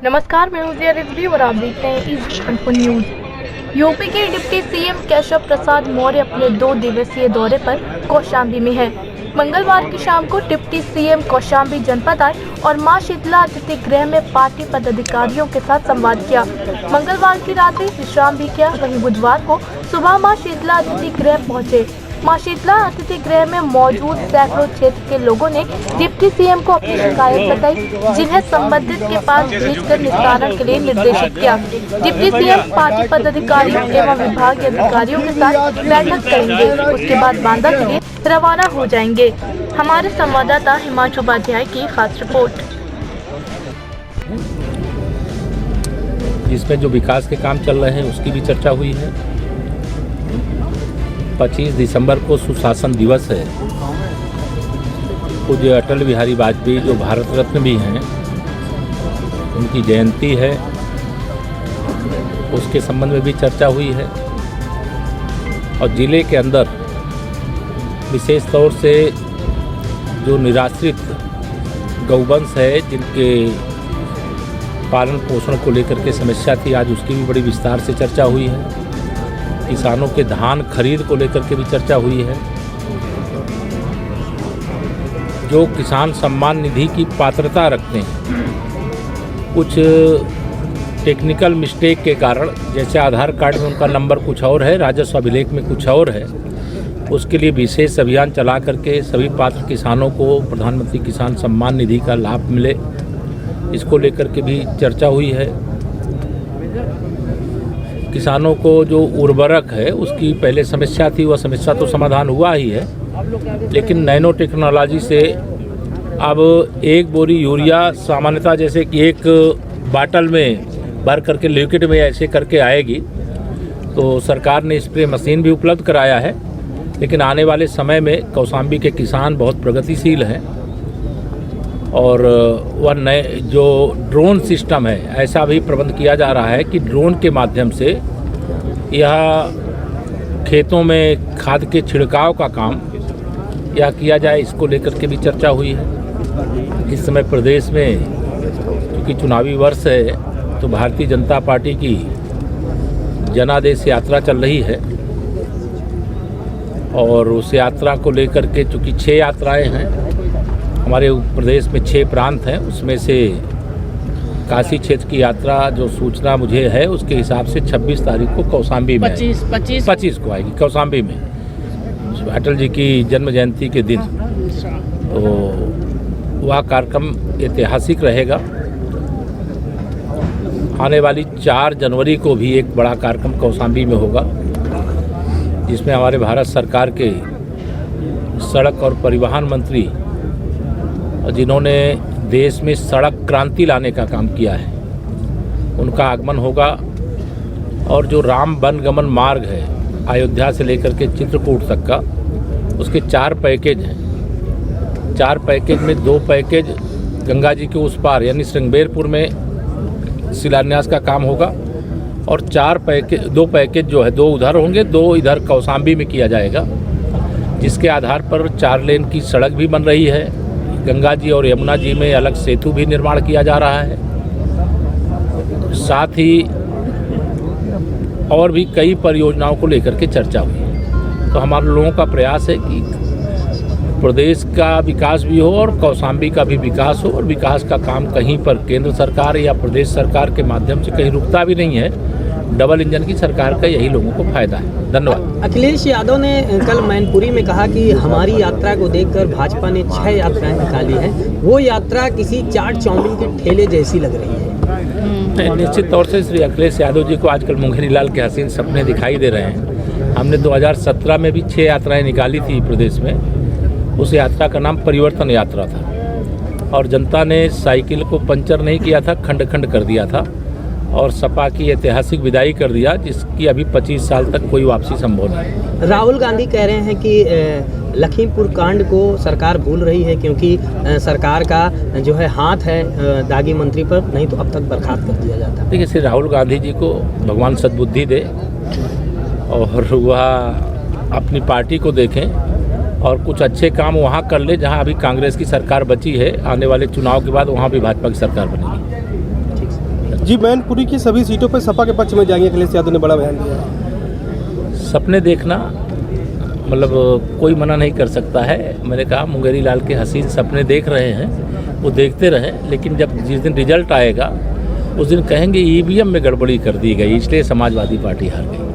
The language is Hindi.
नमस्कार, मैं हूं जिया रिजवी और आप देखते हैं ईस्ट कानपुर न्यूज। यूपी के डिप्टी सीएम केशव प्रसाद मौर्य अपने 2 दिवसीय दौरे पर कौशाम्बी में हैं। मंगलवार की शाम को डिप्टी सीएम कौशाम्बी जनपद आए और मां शीतला अतिथि गृह में पार्टी पदाधिकारियों के साथ संवाद किया। मंगलवार की रात विश्राम भी किया। वहीं बुधवार को सुबह मां शीतला अतिथि गृह पहुंचे। मां शीतला अतिथि गृह में मौजूद सैकड़ों क्षेत्र के लोगों ने डिप्टी सीएम को अपनी शिकायत बताई, जिन्हें संबंधित के पास भेजकर निस्तारण के लिए निर्देशित किया। डिप्टी सीएम पार्टी पदाधिकारियों एवं विभागीय अधिकारियों के साथ बैठक करेंगे। उसके बाद बांदा के लिए रवाना हो जाएंगे। हमारे संवाददाता हिमांशु उपाध्याय की खास रिपोर्ट। जिसमें जो विकास के काम चल रहे हैं उसकी भी चर्चा हुई है। 25 दिसंबर को सुशासन दिवस है। पूज्य अटल बिहारी वाजपेयी जो भारत रत्न भी हैं, उनकी जयंती है, उसके संबंध में भी चर्चा हुई है। और ज़िले के अंदर विशेष तौर से जो निराश्रित गौवंश है, जिनके पालन पोषण को लेकर के समस्या थी, आज उसकी भी बड़ी विस्तार से चर्चा हुई है। किसानों के धान खरीद को लेकर के भी चर्चा हुई है। जो किसान सम्मान निधि की पात्रता रखते हैं, कुछ टेक्निकल मिस्टेक के कारण, जैसे आधार कार्ड में उनका नंबर कुछ और है, राजस्व अभिलेख में कुछ और है, उसके लिए विशेष अभियान चला करके सभी पात्र किसानों को प्रधानमंत्री किसान सम्मान निधि का लाभ मिले, इसको लेकर के भी चर्चा हुई है। किसानों को जो उर्वरक है उसकी पहले समस्या थी, वह समस्या तो समाधान हुआ ही है, लेकिन नैनो टेक्नोलॉजी से अब एक बोरी यूरिया सामान्यतः जैसे कि एक बाटल में भर करके लिक्विड में ऐसे करके आएगी। तो सरकार ने स्प्रे मशीन भी उपलब्ध कराया है, लेकिन आने वाले समय में कौशाम्बी के किसान बहुत प्रगतिशील हैं और वह नए जो ड्रोन सिस्टम है, ऐसा भी प्रबंध किया जा रहा है कि ड्रोन के माध्यम से यह खेतों में खाद के छिड़काव का काम यह किया जाए, इसको लेकर के भी चर्चा हुई है। इस समय प्रदेश में क्योंकि चुनावी वर्ष है, तो भारतीय जनता पार्टी की जनादेश यात्रा चल रही है और उस यात्रा को लेकर के चूँकि 6 यात्राएँ हैं हमारे प्रदेश में, 6 प्रांत हैं, उसमें से काशी क्षेत्र की यात्रा जो सूचना मुझे है उसके हिसाब से 26 तारीख को कौशाम्बी में 25 को आएगी कौशाम्बी में, अटल जी की जन्म जयंती के दिन। तो वह कार्यक्रम ऐतिहासिक रहेगा। आने वाली 4 जनवरी को भी एक बड़ा कार्यक्रम कौशाम्बी में होगा, जिसमें हमारे भारत सरकार के सड़क और परिवहन मंत्री जिन्होंने देश में सड़क क्रांति लाने का काम किया है, उनका आगमन होगा। और जो राम वनगमन मार्ग है अयोध्या से लेकर के चित्रकूट तक का, उसके 4 पैकेज हैं। 4 पैकेज में 2 पैकेज गंगा जी के उस पार यानी श्रृंगेरपुर में शिलान्यास का काम होगा और 2 पैकेज जो है 2 उधर होंगे, 2 इधर कौशाम्बी में किया जाएगा, जिसके आधार पर 4 लेन की सड़क भी बन रही है। गंगा जी और यमुना जी में अलग सेतु भी निर्माण किया जा रहा है। साथ ही और भी कई परियोजनाओं को लेकर के चर्चा हुई है। तो हमारे लोगों का प्रयास है कि प्रदेश का विकास भी हो और कौशाम्बी का भी विकास हो, और विकास का काम कहीं पर केंद्र सरकार या प्रदेश सरकार के माध्यम से कहीं रुकता भी नहीं है। डबल इंजन की सरकार का यही लोगों को फायदा है। धन्यवाद। अखिलेश यादव ने कल मैनपुरी में कहा कि हमारी यात्रा को देखकर भाजपा ने 6 यात्राएं निकाली हैं, वो यात्रा किसी चाट चाउमीन के ठेले जैसी लग रही है। निश्चित तौर से श्री अखिलेश यादव जी को आजकल मुंगेरी लाल के हसीन सपने दिखाई दे रहे हैं। हमने 2017 में भी 6 यात्राएं निकाली थी प्रदेश में। उस यात्रा का नाम परिवर्तन यात्रा था और जनता ने साइकिल को पंचर नहीं किया था, खंड खंड कर दिया था और सपा की ऐतिहासिक विदाई कर दिया, जिसकी अभी 25 साल तक कोई वापसी संभव नहीं। राहुल गांधी कह रहे हैं कि लखीमपुर कांड को सरकार भूल रही है क्योंकि सरकार का जो है हाथ है दागी मंत्री पर, नहीं तो अब तक बर्खास्त कर दिया जाता। देखिए, श्री राहुल गांधी जी को भगवान सद्बुद्धि दे और वह अपनी पार्टी को देखें और कुछ अच्छे काम वहाँ कर ले जहाँ अभी कांग्रेस की सरकार बची है। आने वाले चुनाव के बाद वहाँ भी भाजपा की सरकार बनेगी। है। जी, मैनपुरी की सभी सीटों पर सपा के पक्ष में जाएंगे, अखिलेश यादव ने बड़ा बयान दिया है। सपने देखना मतलब कोई मना नहीं कर सकता है। मैंने कहा मुंगेरी लाल के हसीन सपने देख रहे हैं, वो देखते रहें, लेकिन जब जिस दिन रिजल्ट आएगा उस दिन कहेंगे ईवीएम में गड़बड़ी कर दी गई, इसलिए समाजवादी पार्टी हार गई।